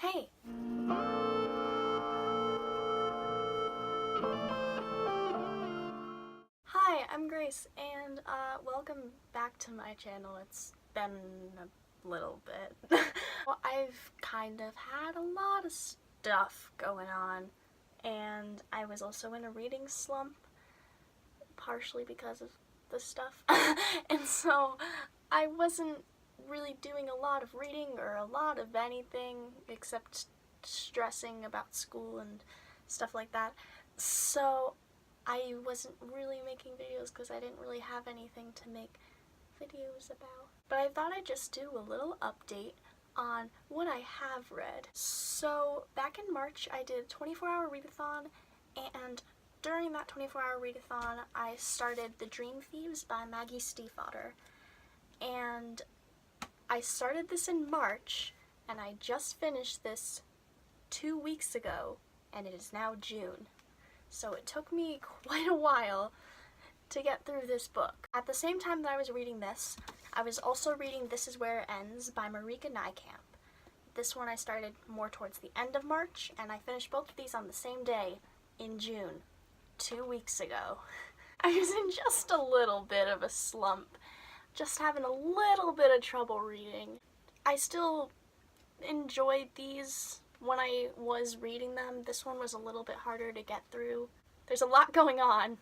Hey! Hi, I'm Grace, and welcome back to my channel. It's been a little bit. Well, I've kind of had a lot of stuff going on, and I was also in a reading slump, partially because of the stuff. And so I wasn't really doing a lot of reading or a lot of anything except stressing about school and stuff like that. So I wasn't really making videos because I didn't really have anything to make videos about. But I thought I'd just do a little update on what I have read. So back in March I did a 24-hour readathon, and during that 24-hour readathon I started The Dream Thieves by Maggie Stiefvater. And I started this in March, and I just finished this 2 weeks ago, and it is now June. So it took me quite a while to get through this book. At the same time that I was reading this, I was also reading This Is Where It Ends by Marika Nijkamp. This one I started more towards the end of March, and I finished both of these on the same day in June, 2 weeks ago. I was in just a little bit of a slump, just having a little bit of trouble reading. I still enjoyed these when I was reading them. This one was a little bit harder to get through. There's a lot going on,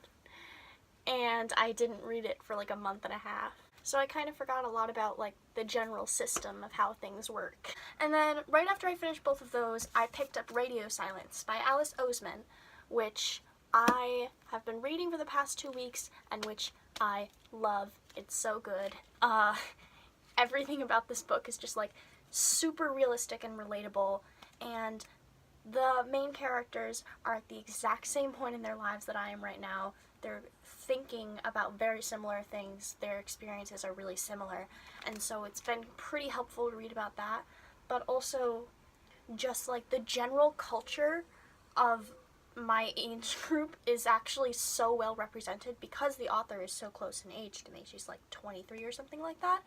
and I didn't read it for like a month and a half. So I kind of forgot a lot about like the general system of how things work. And then right after I finished both of those, I picked up Radio Silence by Alice Oseman, which I have been reading for the past 2 weeks and which I love. It's so good. Everything about this book is just like super realistic and relatable, and the main characters are at the exact same point in their lives that I am right now. They're thinking about very similar things. Their experiences are really similar, and so it's been pretty helpful to read about that, but also just like the general culture of my age group is actually so well represented because the author is so close in age to me. She's like 23 or something like that.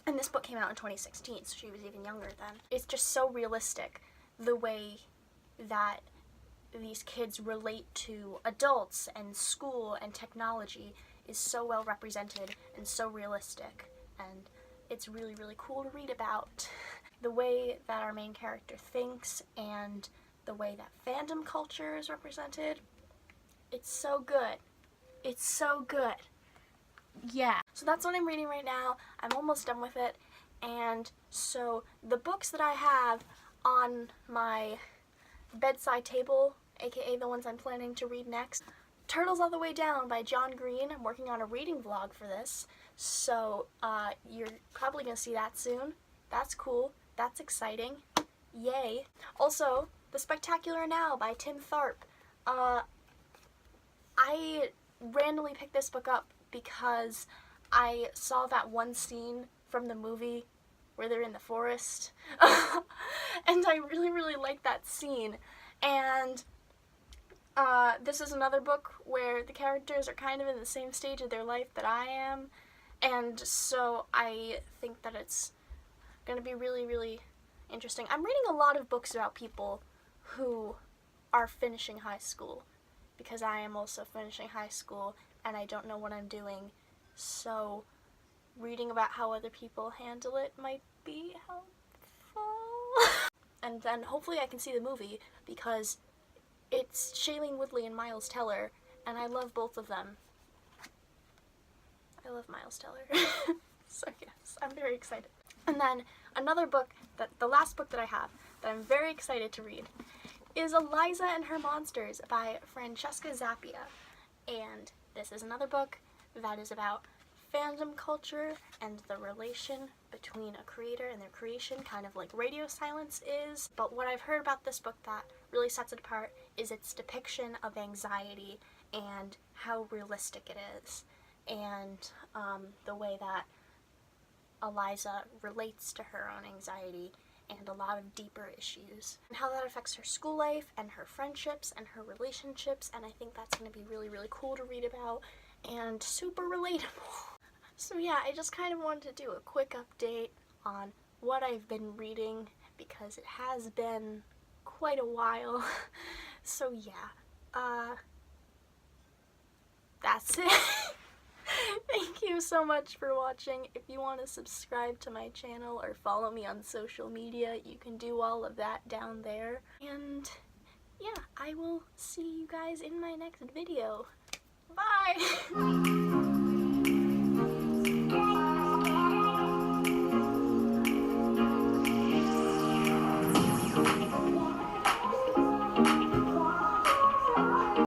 And this book came out in 2016, so she was even younger then. It's just so realistic, the way that these kids relate to adults and school and technology is so well represented and so realistic, and it's really, really cool to read about. The way that our main character thinks and the way that fandom culture is represented, it's so good. It's so good. Yeah. So that's what I'm reading right now. I'm almost done with it. And so the books that I have on my bedside table, aka the ones I'm planning to read next, Turtles All the Way Down by John Green. I'm working on a reading vlog for this, so you're probably gonna see that soon. That's cool. That's exciting. Yay. Also, The Spectacular Now by Tim Tharp. I randomly picked this book up because I saw that one scene from the movie where they're in the forest, and I really, really like that scene. And this is another book where the characters are kind of in the same stage of their life that I am, and so I think that it's going to be really, really interesting. I'm reading a lot of books about people who are finishing high school, because I am also finishing high school and I don't know what I'm doing, so reading about how other people handle it might be helpful. And then hopefully I can see the movie, because it's Shailene Woodley and Miles Teller, and I love both of them. I love Miles Teller. So yes, I'm very excited. And then another book, the last book that I have that I'm very excited to read, is Eliza and Her Monsters by Francesca Zappia. And this is another book that is about fandom culture and the relation between a creator and their creation, kind of like Radio Silence is. But what I've heard about this book that really sets it apart is its depiction of anxiety and how realistic it is, and the way that Eliza relates to her own anxiety and a lot of deeper issues, and how that affects her school life and her friendships and her relationships. And I think that's going to be really, really cool to read about and super relatable. So yeah, I just kind of wanted to do a quick update on what I've been reading, because it has been quite a while. So yeah, that's it. Thank you so much for watching. If you want to subscribe to my channel or follow me on social media, you can do all of that down there. And yeah, I will see you guys in my next video. Bye!